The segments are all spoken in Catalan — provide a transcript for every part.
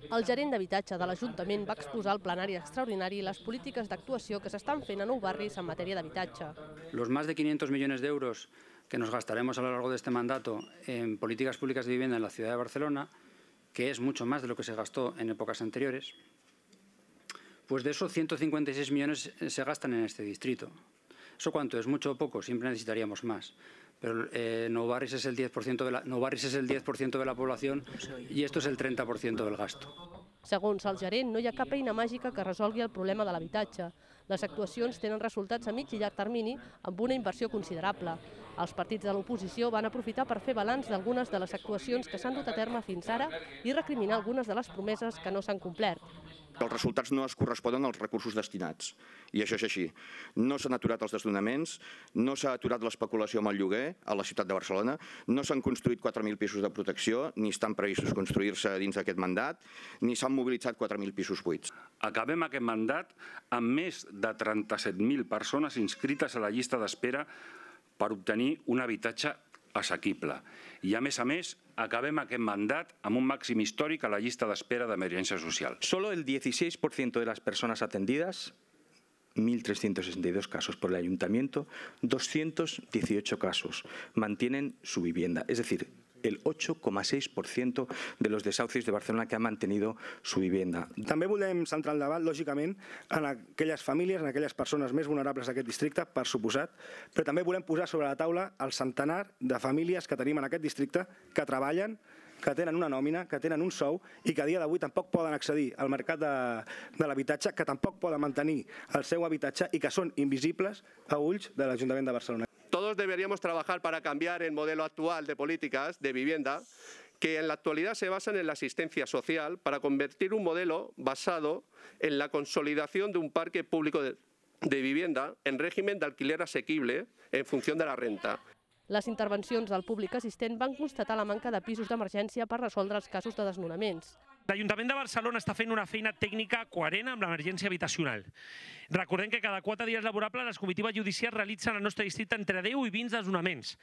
El gerent d'habitatge de l'Ajuntament va exposar al plenari extraordinari les polítiques d'actuació que s'estan fent a nou barris en matèria d'habitatge. Los más de 500 millones de euros que nos gastaremos a lo largo de este mandato en políticas públicas de vivienda en la ciudad de Barcelona, que es mucho más de lo que se gastó en épocas anteriores, pues de esos 156 millones se gastan en este distrito. ¿Eso cuánto es? ¿Mucho o poco? Siempre necesitaríamos más. Pero Nou Barris es el 10% de la población i esto es el 30% del gasto. Segons el gerent, no hi ha cap eina màgica que resolgui el problema de l'habitatge. Les actuacions tenen resultats a mig i llarg termini amb una inversió considerable. Els partits de l'oposició van aprofitar per fer balanç d'algunes de les actuacions que s'han dut a terme fins ara i recriminar algunes de les promeses que no s'han complert. Els resultats no es corresponen als recursos destinats, i això és així. No s'han aturat els desnonaments, no s'ha aturat l'especulació amb el lloguer a la ciutat de Barcelona, no s'han construït 4.000 pisos de protecció, ni estan previstos construir-se dins d'aquest mandat, ni s'han mobilitzat 4.000 pisos buits. Acabem aquest mandat amb més de 37.000 persones inscrites a la llista d'espera per obtenir un habitatge assequible. I a més, acabem aquest mandat amb un màxim històric a la llista d'espera d'emergència social. Solo el 16% de las personas atendidas, 1.362 casos por el ayuntamiento, 218 casos mantienen su vivienda. Es decir, el 8,6% de los desahucios de Barcelona que han mantenido su vivienda. També volem centrar el debat, lògicament, en aquelles famílies, en aquelles persones més vulnerables d'aquest districte, per suposat, però també volem posar sobre la taula el centenar de famílies que tenim en aquest districte que treballen, que tenen una nòmina, que tenen un sou i que a dia d'avui tampoc poden accedir al mercat de l'habitatge, que tampoc poden mantenir el seu habitatge i que són invisibles a ulls de l'Ajuntament de Barcelona. Todos deberíamos trabajar para cambiar el modelo actual de políticas de vivienda, que en la actualidad se basan en la asistencia social, para convertir un modelo basado en la consolidación de un parque público de vivienda en régimen de alquiler asequible en función de la renta. Les intervencions del públic assistent van constatar la manca de pisos d'emergència per resoldre els casos de desnonaments. L'Ajuntament de Barcelona està fent una feina tècnica coherent amb l'emergència habitacional. Recordem que cada 4 dies laborables les comitives judicials realitzen al nostre districte entre 10 i 20 desnonaments.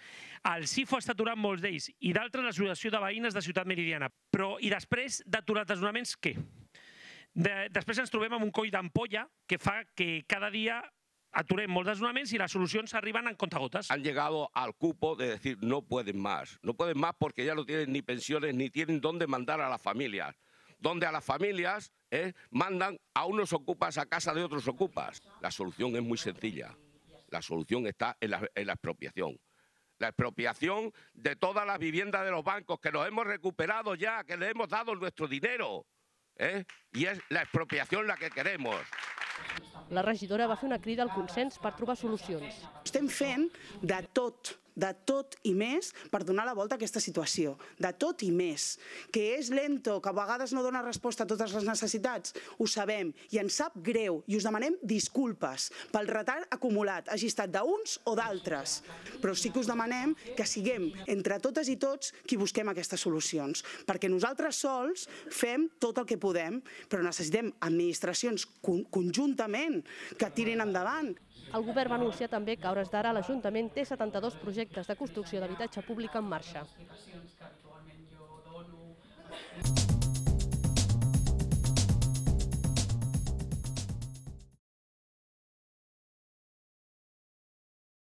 El CIFO està aturant molts d'ells i d'altres l'Associació de Veïnes de Ciutat Meridiana. Però i després d'aturar desnonaments, què? Després ens trobem amb un coll d'ampolla que fa que cada dia aturem molts desnonaments y las soluciones arriban en contagotas. Han llegado al cupo de decir no pueden más. No pueden más porque ya no tienen ni pensiones ni tienen dónde mandar a las familias. Donde a las familias mandan a unos ocupas a casa de otros ocupas. La solución es muy sencilla. La solución está en la expropiación. La expropiación de todas las viviendas de los bancos que nos hemos recuperado ya, que les hemos dado nuestro dinero. Y es la expropiación la que queremos. La regidora va fer una crida al consens per trobar solucions. Estem fent de tot i més per donar la volta a aquesta situació, de tot i més. Que és lento, que a vegades no dona resposta a totes les necessitats, ho sabem i ens sap greu i us demanem disculpes pel retard acumulat, hagi estat d'uns o d'altres, però sí que us demanem que siguem entre totes i tots qui busquem aquestes solucions, perquè nosaltres sols fem tot el que podem, però necessitem administracions conjuntament que tirin endavant. El govern va anunciar també que a hores d'ara l'Ajuntament té 72 projectes de construcció d'habitatge públic en marxa.